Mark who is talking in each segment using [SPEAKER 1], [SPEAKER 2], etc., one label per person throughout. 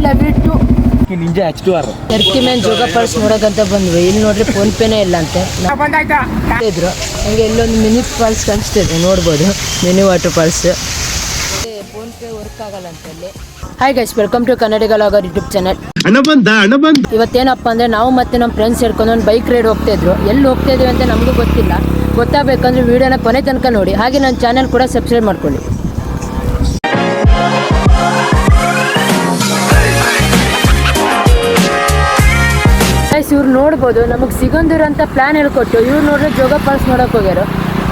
[SPEAKER 1] Love you to
[SPEAKER 2] ninja H2R
[SPEAKER 1] ಟರ್ಕಿ main Jog Falls ನೋಡೋಕ್ಕಂತ ಬಂದ್ವಿ. ಇಲ್ಲಿ ನೋಡ್ರಿ ಫೋನ್ ಪೇನೇ ಇಲ್ಲ ಅಂತೆ ಇದ್ರು. ಹಂಗೆ ಇಲ್ಲೊಂದು ಮಿನಿ ಫಾಲ್ಸ್ ಕಾಣಿಸ್ತಿದೆ, ನೋಡ್ಬೋದು mini water falls. PhonePe work ಆಗಲ್ಲ ಅಂತ ಅಲ್ಲಿ. Hi guys, welcome to Kannadiga logger YouTube channel. ಇವತ್ತೇನಪ್ಪ ಅಂದರೆ ನಾವು ಮತ್ತೆ ನಮ್ಮ ಫ್ರೆಂಡ್ಸ್ ಸೇರ್ಕೊಂಡು ಒಂದು ಬೈಕ್ ರೈಡ್ ಹೋಗ್ತಾ ಇದ್ರು. ಎಲ್ಲಿ ಹೋಗ್ತಾ ಇದೀವಿ ಅಂತ ನಮಗೂ ಗೊತ್ತಿಲ್ಲ. ಗೊತ್ತಾಗಬೇಕಂದ್ರೆ ವೀಡಿಯೋನ ಕೊನೆ ತನಕ ನೋಡಿ. ಹಾಗೆ ನನ್ನ ಚಾನಲ್ ಕೂಡ ಸಬ್ಸ್ಕ್ರೈಬ್ ಮಾಡ್ಕೊಳ್ಳಿ. ಇವ್ರು ನೋಡ್ಬೋದು, ನಮಗೆ ಸಿಗಂದೂರು ಅಂತ ಪ್ಲ್ಯಾನ್ ಹೇಳ್ಕೊಟ್ಟು ಇವ್ರು ನೋಡ್ರೆ ಜೋಗ ಫಾಲ್ಸ್ ನೋಡೋಕೆ ಹೋಗ್ಯಾರು.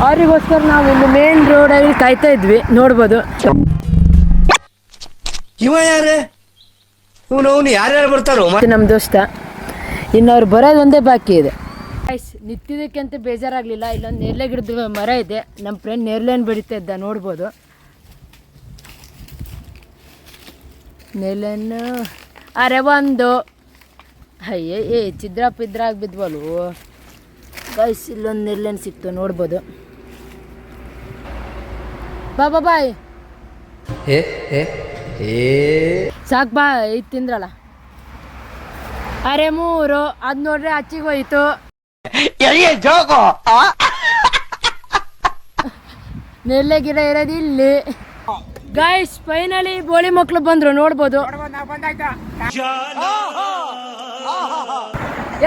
[SPEAKER 1] ಅವ್ರಿಗೋಸ್ಕರ ನಾವು ಇಲ್ಲಿ ಮೇನ್ ರೋಡಲ್ಲಿ ಕಾಯ್ತಾ ಇದ್ವಿ. ನೋಡ್ಬೋದು
[SPEAKER 2] ಇವ ಯಾರೇ ಯಾರ್ಯಾರು ಬರ್ತಾರೋ
[SPEAKER 1] ನಮ್ಮ ದೋಸ್ತ. ಇನ್ನು ಅವ್ರು ಬರೋದು ಒಂದೇ ಬಾಕಿ ಇದೆ. ನಿಂತಿದ್ದಕ್ಕೆ ಅಂತ ಬೇಜಾರಾಗಲಿಲ್ಲ. ಇಲ್ಲೊಂದು ನೇರಳೆ ಗಿಡದ ಮರ ಇದೆ. ನಮ್ಮ ಫ್ರೆಂಡ್ ನೇರಳೆನ್ ಬೆಳೀತಾ ಇದ್ದ, ನೋಡ್ಬೋದು ನೇರಳೆನ್ನು. ಅರೆ ಒಂದು ಅಯ್ಯೇ ಚಿದ್ರಾಗ ಬಿದ್ವಲ್ವು ಗೈಸ್. ಇಲ್ಲೊಂದು ನೇರಳೆನ್ ಸಿಕ್ತು, ನೋಡ್ಬೋದು. ಬಾ ಬಾಯ್ ಸಾಕು ಬಾ. ಇದು ತಿಂದ್ರಲ್ಲ. ಅರೆ ಮೂರು ಅದು ನೋಡ್ರಿ ಅಚ್ಚಿಗೆ ಹೋಯ್ತು. ನೇರಳೆ ಗಿಡ ಇರೋದು ಇಲ್ಲಿ. ಗೈಸ್ ಫೈನಲಿ ಬೋಳಿ ಮಕ್ಳು ಬಂದ್ರು, ನೋಡ್ಬೋದು.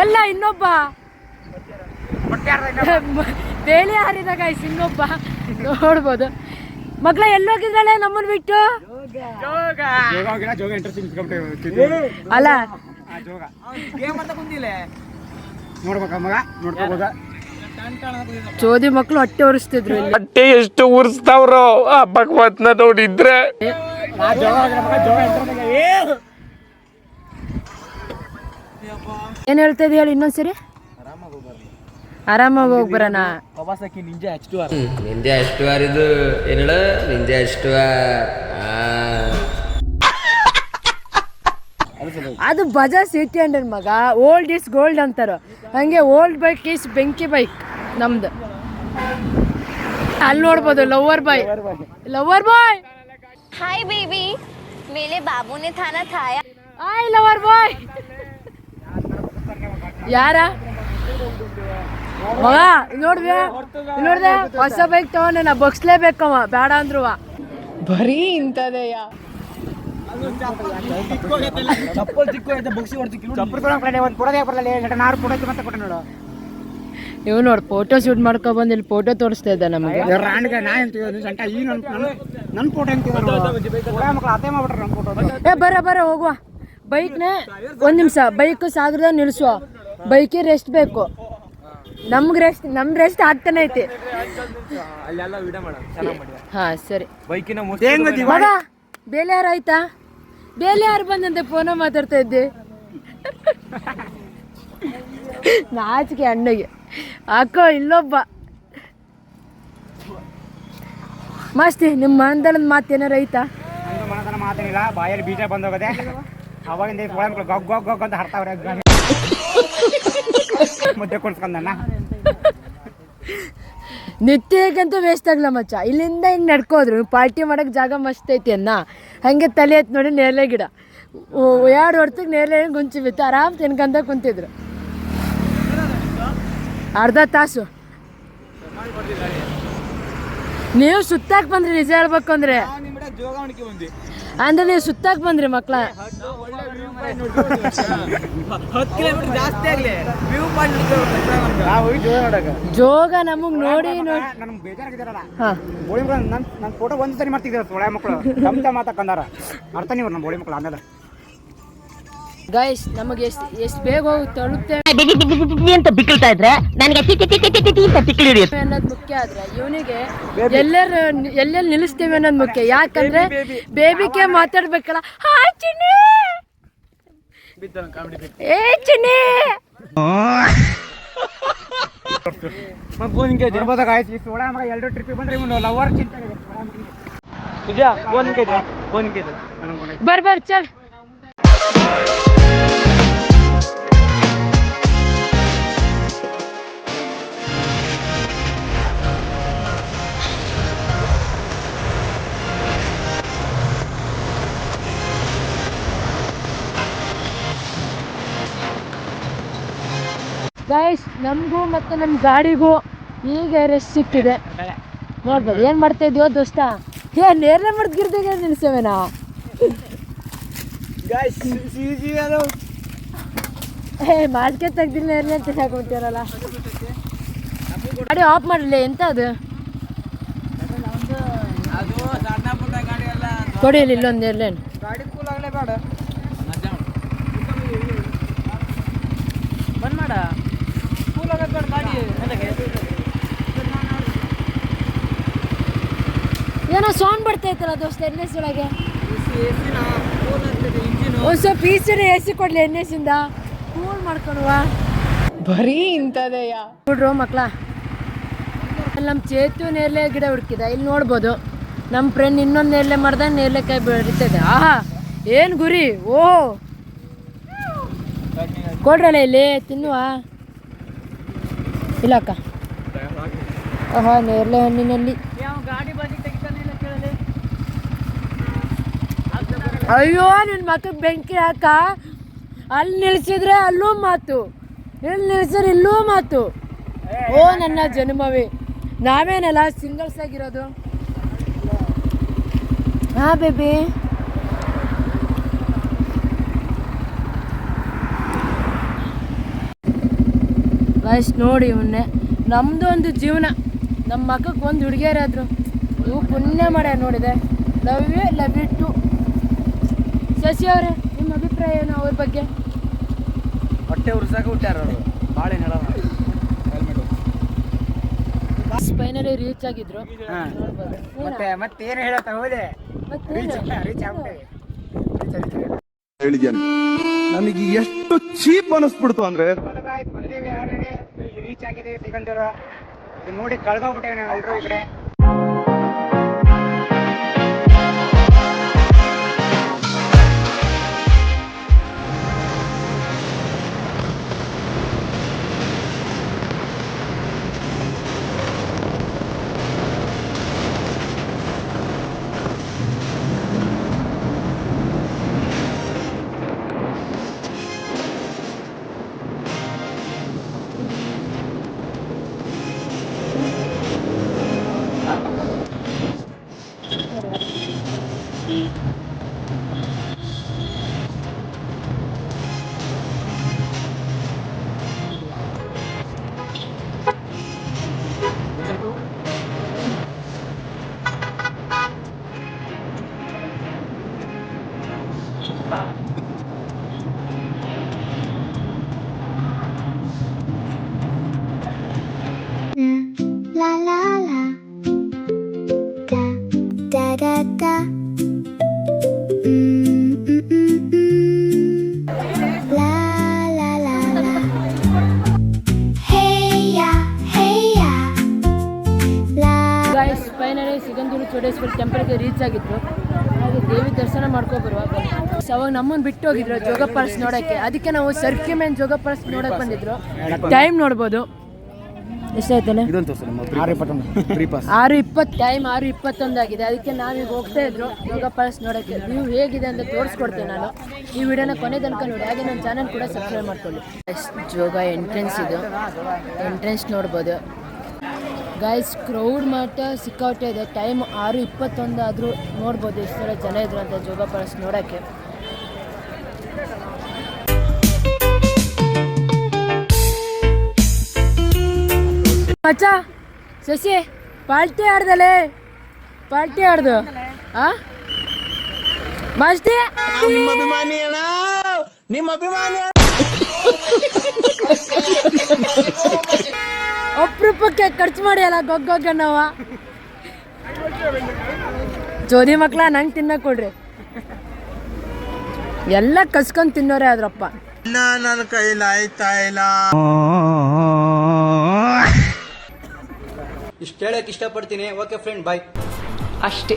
[SPEAKER 1] ಎಲ್ಲ ಇನ್ನೊಬ್ಬ ಬೇಲಿ ಹಾರಿದ ಗೈಸ್, ಇನ್ನೊಬ್ಬ ನೋಡ್ಬೋದು. ಮಕ್ಳ ಎಲ್ಲೋಗಿದ್ರಲ್ಲ ನಮ್ಮನ್ ಬಿಟ್ಟು. ಅಲ್ಲ ಚೋದಿ ಮಕ್ಳು ಹೊಟ್ಟೆ ಉರಿಸ್ತಿದ್ರು.
[SPEAKER 3] ಹೊಟ್ಟೆ ಎಷ್ಟು ಉರಿಸ್ತಾವ್ರೋ ಭಗವತ್ನ ನೋಡಿದ್ರೆ.
[SPEAKER 1] ಏನ್ ಹೇಳ್ತಾ ಇದ್ದೀ ಹೇಳಿ ಇನ್ನೊಂದ್ಸರಿ. ಆರಾಮಾಗಿ ಹೋಗಿ ಬರೋಣ.
[SPEAKER 2] ನಿಂಜಾ H2R
[SPEAKER 3] ಇದು ಏನೇಳ ನಿಂಜಾ H2R.
[SPEAKER 1] ಅದು ಬಜಾಜ್ ಸಿಟಿ ಹಂಡ್ರೆಡ್ ಮಗ. ಓಲ್ಡ್ ಈಸ್ ಗೋಲ್ಡ್ ಅಂತಾರ. ಹಂಗೆ ಓಲ್ಡ್ ಬೈಕ್ ಈಸ್ ಬೆಂಕಿ ಬೈಕ್ ನಮ್ದು. ಅಲ್ಲಿ ನೋಡ್ಬೋದು ಲವರ್ ಬಾಯ್.
[SPEAKER 4] हाय बेबी, मेरे बाबू ने खाना खाया.
[SPEAKER 1] Hi lover boy. ಯಾರ ಮಗ ನೋಡ್ದೆ ಹೊಸ ಬೈಕ್ ತಗೊಂಡೆ. ನಾ ಬಗ್ಸ್ಲೇಬೇಕವ, ಬೇಡ ಅಂದ್ರು. ಬರೀ ಇಂಥದೆಯ ಇವ್ ನೋಡ್ ಫೋಟೋ ಶೂಟ್ ಮಾಡ್ಕೊ ಬಂದು ಇಲ್ಲಿ ಫೋಟೋ ತೋರಿಸ್ತಾ ಇದ್ದ ನಮಗೆ. ಬರ ಹೋಗುವ. ಬೈಕ್ನ ಒಂದ್ ನಿಮಿಷ ಬೈಕ್ ಸಾಗರದ ನಿಲ್ಸುವ. ಬೈಕಿಗೆ ರೆಸ್ಟ್ ಬೇಕು. ನಮ್ ರೆಸ್ಟ್ ಆಗ್ತಾನೆ ಐತಿ. ಹಾ ಸರಿ. ಮಗ ಬೇಲೆ ಯಾರು ಆಯ್ತಾ? ಬೇಲೆ ಯಾರು ಬಂದಂತೆ ಫೋನ ಮಾತಾಡ್ತಾ ಇದ್ದೆ. ನಾಚಿಕೆ ಅಣ್ಣಗೆ ಹಾಕೋ. ಇಲ್ಲೊಬ್ಬ ಮಸ್ತಿ. ನಿಮ್ಮ ಮನದಲ್ಲದ ಮಾತು ಏನಾರ ಐತಾ?
[SPEAKER 2] ಮಾತೇನಿಲ್ಲ, ಬಾಯಲ್ಲಿ ಬೀಜ ಬಂದೋಗದೆ. ಅವಾಗಿಂದ ಗಗ್ ಅಂತ ಹರ್ತಾವ್ರೆ. ಮುದ್ದೆ ಕೊಡ್ಸ್ಕೊಂಡಣ್ಣ.
[SPEAKER 1] ನಿತ್ಯಕ್ಕಂತೂ ವೇಸ್ಟ್ ಆಗಲ್ಲ ಮಚ್ಚ. ಇಲ್ಲಿಂದ ಹಿಂಗೆ ನಡ್ಕೋದ್ರು ಪಾರ್ಟಿ ಮಾಡೋಕೆ ಜಾಗ ಮಸ್ತ್ ಐತಿ ಅನ್ನ. ಹಾಗೆ ತಲೆ ಎತ್ತು ನೋಡಿ ನೇರಳೆ ಗಿಡ. 2 ವರ್ಷಕ್ಕೆ ನೇರಳೆ ಗುಂಚಿ ಬಿತ್ತು. ಆರಾಮ್ ತಿನ್ಕಂತ ಕುಂತಿದ್ರು ಅರ್ಧ ತಾಸು. ನೀವು ಸುತ್ತಾಕ್ ಬಂದ್ರಿ, ನಿಜ ಹೇಳ್ಬೇಕು ಅಂದ್ರೆ. ಅಂದ್ರೆ ನೀವು ಸುತ್ತಾಕ್ ಬಂದ್ರಿ ಮಕ್ಳ. ಜೋಗ ನಮಗ್ ನೋಡಿ
[SPEAKER 2] ನನ್ ಫೋಟೋ ಒಂದ್ ಸರಿ ಮಾಡ್ತಿದ್ದೀರ ಒಳ್ಳೆ ಮಕ್ಕಳು ಮಾತಾಡ್ಕೊಂಡಾರ. ಅರ್ಥ ನೀವು ನಮ್ಮ ಬೋಳಿ ಮಕ್ಕಳು. ಆಮೇಲೆ
[SPEAKER 1] ಗೈಸ್ ನಮಗೆ ಎಷ್ಟು ಬೇಗ ಹೋಗಿ ತಲುಪ್ತೇವೆ
[SPEAKER 5] ಅಂತ ಬಿಕ್ಕಳ್ತಾ ಇದ್ರೆ ನನಗೆ
[SPEAKER 1] ಅನ್ನೋದು ಮುಖ್ಯ. ಆದ್ರೆ ಇವನಿಗೆ ಎಲ್ಲೆಲ್ಲಿ ನಿಲ್ಲಿಸ್ತೇವೆ ಅನ್ನೋದು ಮುಖ್ಯ. ಯಾಕಂದ್ರೆ ಬೇಬಿಗೆ ಮಾತಾಡ್ಬೇಕಲ್ಲ. ಹಾಯ್ ಚಿನ್ನಿ, ಏ ಚಿನ್ನಿ.
[SPEAKER 2] ಎರಡು ಟ್ರಿಪ್ ಬಂದ್ರೆ ಲವರ್ ಚಿಂತೆ.
[SPEAKER 1] ಬರ್ಬರ್ ಚಲ್. ಗೈಸ್ ನಮಗೂ ಮತ್ತು ನಮ್ಮ ಗಾಡಿಗೂ ಈಗ ರೆಸ್ಟ್ ಸಿಕ್ತಿದೆ ನೋಡ್ಬೋದು. ಏನು ಮಾಡ್ತಾ ಇದೀವೋ ದೋಸ್ತ? ನೇರಳೆ ಮಾಡ್ಗಿರ್ದಾಗ ನಿಲ್ಸವೇನಾ? ಮಾಸ್ಕೆ ತೆಗ್ದಿಲ್ಲ ನೇರಳೆ ಅಂತ ಹಾಕೊಂತೀರಲ್ಲ. ಗಾಡಿ ಆಫ್ ಮಾಡಲಿ. ಎಂತ ಅದು ಕೊಡಿಯಲ್ಲಿ ಇಲ್ಲೊಂದು ನೇರಳೆ ಬಂದ್ ಮಾಡ. ಏನೋ ಸೌಂಡ್ ಬರ್ತಾ ಇತ್ತಲ್ಲ ದೋಸ್ತ ಎಣ್ಣೆಸ್ ಒಳಗೆ. ಒಂದು ಸ್ವಲ್ಪ ಈಸಿನ ಎಸಿ ಕೊಡ್ಲಿ ಎಣ್ಣೆಸಿಂದ ಕೂಲ್ ಮಾಡ್ಕೊಳುವ. ಬರೀ ಇಂಥದೆಯ ಬಿಡ್ರು ಮಕ್ಳ. ನಮ್ಮ ಚೇತು ನೇರಳೆ ಗಿಡ ಹುಡುಕಿದ. ಇಲ್ಲಿ ನೋಡ್ಬೋದು ನಮ್ಮ ಫ್ರೆಂಡ್ ಇನ್ನೊಂದು ನೇರಳೆ ಮಾಡ್ದ, ನೇರಳೆಕಾಯಿ ಬೆಳೀತದೆ. ಆಹಾ ಏನು ಗುರಿ! ಓಹೋ ಕೊಡ್ರಲ್ಲ ಇಲ್ಲಿ ತಿನ್ನುವ. ಇಲ್ಲ ಅಕ್ಕ. ಆಹಾ ನೇರಳೆ ಹಣ್ಣಿನಲ್ಲಿ ಅಯ್ಯೋ ನಿನ್ನ ಮಕ್ಕಳಿಗೆ ಬೆಂಕಿ ಹಾಕ. ಅಲ್ಲಿ ನಿಲ್ಸಿದ್ರೆ ಅಲ್ಲೂ ಮಾತು, ಇಲ್ಲಿ ನಿಲ್ಸಿದ್ರೆ ಇಲ್ಲೂ ಮಾತು. ಓ ನನ್ನ ಜನ್ಮವೇ, ನಾವೇನಲ್ಲ ಸಿಂಗಲ್ಸ್ ಆಗಿರೋದು. ಹಾಂ ಬೇಬಿ. ಅಷ್ಟು ನೋಡಿ ಇವನ್ನೇ ನಮ್ಮದು ಒಂದು ಜೀವನ. ನಮ್ಮ ಮಕ್ಕಕ್ಕೆ ಒಂದು ಹುಡುಗಿಯರಾದ್ರು ಇವು ಪುಣ್ಯ ಮಾಡ್ಯ ನೋಡಿದೆ. Love you love you too. ಶಶಿ ಅವರೇ ನಿಮ್ಮ ಅಭಿಪ್ರಾಯ ಏನು ಅವ್ರ ಬಗ್ಗೆ?
[SPEAKER 2] ಹೊಟ್ಟೆ ಉರ್ಸಾಕ ಹುಟ್ಟ್ಯಾರ ಅವರು. ಭಾಳ ಏನು ಹೇಳೋಣ.
[SPEAKER 1] ಫೈನಲಿ ರೀಚ್ ಆಗಿದ್ರು.
[SPEAKER 2] ಮತ್ತೇನು ಹೇಳತ್ತ ಹೋದೆ ರೀಚ್ ಆಗ್ಬಿಟ್ಟೆ.
[SPEAKER 6] ಹೇಳಿದ್ಯಾನೆ ನನಗೆ ಎಷ್ಟು ಚೀಪ್ ಅನಿಸ್ಬಿಡ್ತು ಅಂದ್ರೆ
[SPEAKER 2] ರೀಚ್ ಆಗಿದೆ ಸಿಗಂದೂರು. ನೋಡಿ ಕಳ್ದೋಗ್ಬಿಟ್ಟೆ ನಾವು ಎಲ್ಲರೂ ಈ ಕಡೆ.
[SPEAKER 7] La la la da da da da la la la la hey ya la.
[SPEAKER 1] Guys finally Sigandur Chowdeshwari ಟೆಂಪಲ್ಗೆ ರೀಚ್ ಆಗಿದ್ರು. ಹಾಗೆ ದೇವಿ ದರ್ಶನ ಮಾಡ್ಕೊಬರುವಾಗ ಅವಾಗ ನಮ್ಮನ್ನು ಬಿಟ್ಟು ಹೋಗಿದ್ರು ಜೋಗ ಫಾಲ್ಸ್ ನೋಡೋಕ್ಕೆ. ಅದಕ್ಕೆ ನಾವು ಸರ್ಕಿಮೆನ್ ಜೋಗ ಫಾಲ್ಸ್ ನೋಡೋಕೆ ಬಂದಿದ್ರು. ಟೈಮ್ ನೋಡ್ಬೋದು ಎಷ್ಟಾಯ್ತಲ್ಲ? 6:20 ಟೈಮ್ 6:21 ಆಗಿದೆ. ಅದಕ್ಕೆ ನಾವೀಗ ಹೋಗ್ತಾ ಇದ್ರು ಯೋಗ ಫಾಲ್ಸ್ ನೋಡೋಕ್ಕೆ. ನೀವು ಹೇಗಿದೆ ಅಂತ ತೋರಿಸ್ಕೊಡ್ತೇನೆ ನಾನು. ಈ ವಿಡಿಯೋನ ಕೊನೆ ತನಕ ನೋಡಿ. ಹಾಗೆ ನನ್ನ ಚಾನಲ್ ಕೂಡ ಸಬ್ಸ್ಕ್ರೈಬ್ ಮಾಡ್ಕೊಳ್ಳಿ. ಜೋಗ ಎಂಟ್ರೆನ್ಸ್ ಇದು. ಎಂಟ್ರೆನ್ಸ್ ನೋಡ್ಬೋದು ಗೈಸ್. ಕ್ರೌಡ್ ಮಾಟ ಸಿಕ್ಕಾಟೆ ಇದೆ. ಟೈಮ್ 6:21 ಆದರೂ ನೋಡ್ಬೋದು ಎಷ್ಟು ಜನ ಇದ್ರು ಅಂತ ಜೋಗ ಫಾಲ್ಸ್ ನೋಡೋಕ್ಕೆ. ಮಚ್ಚ ಶಶಿ ಪಾಲ್ಟಿ ಆಡ್ದಲೆ ಪಾಲ್ಟಿ ಆಡ್ದು ಮಸ್ತಿ ಅಪರೂಪಕ್ಕೆ ಖರ್ಚು ಮಾಡಿ ಅಲ್ಲ ಗೊಗ್ಗನ್ನವ. ಜೋದಿ ಮಕ್ಳ ನಂಗೆ ತಿನ್ನಕ್ ಕೊಡ್ರಿ. ಎಲ್ಲ ಕಸ್ಕೊಂಡ್ ತಿನ್ನೋರೆ ಆದ್ರಪ್ಪ.
[SPEAKER 6] ನನ್ನ ಕೈಲಾಯ್ತಾ ಇಲ್ಲ.
[SPEAKER 8] ಇಷ್ಟು ಹೇಳಕ್ ಇಷ್ಟಪಡ್ತೀನಿ. ಓಕೆ ಫ್ರೆಂಡ್, ಬಾಯ್.
[SPEAKER 1] ಅಷ್ಟೇ.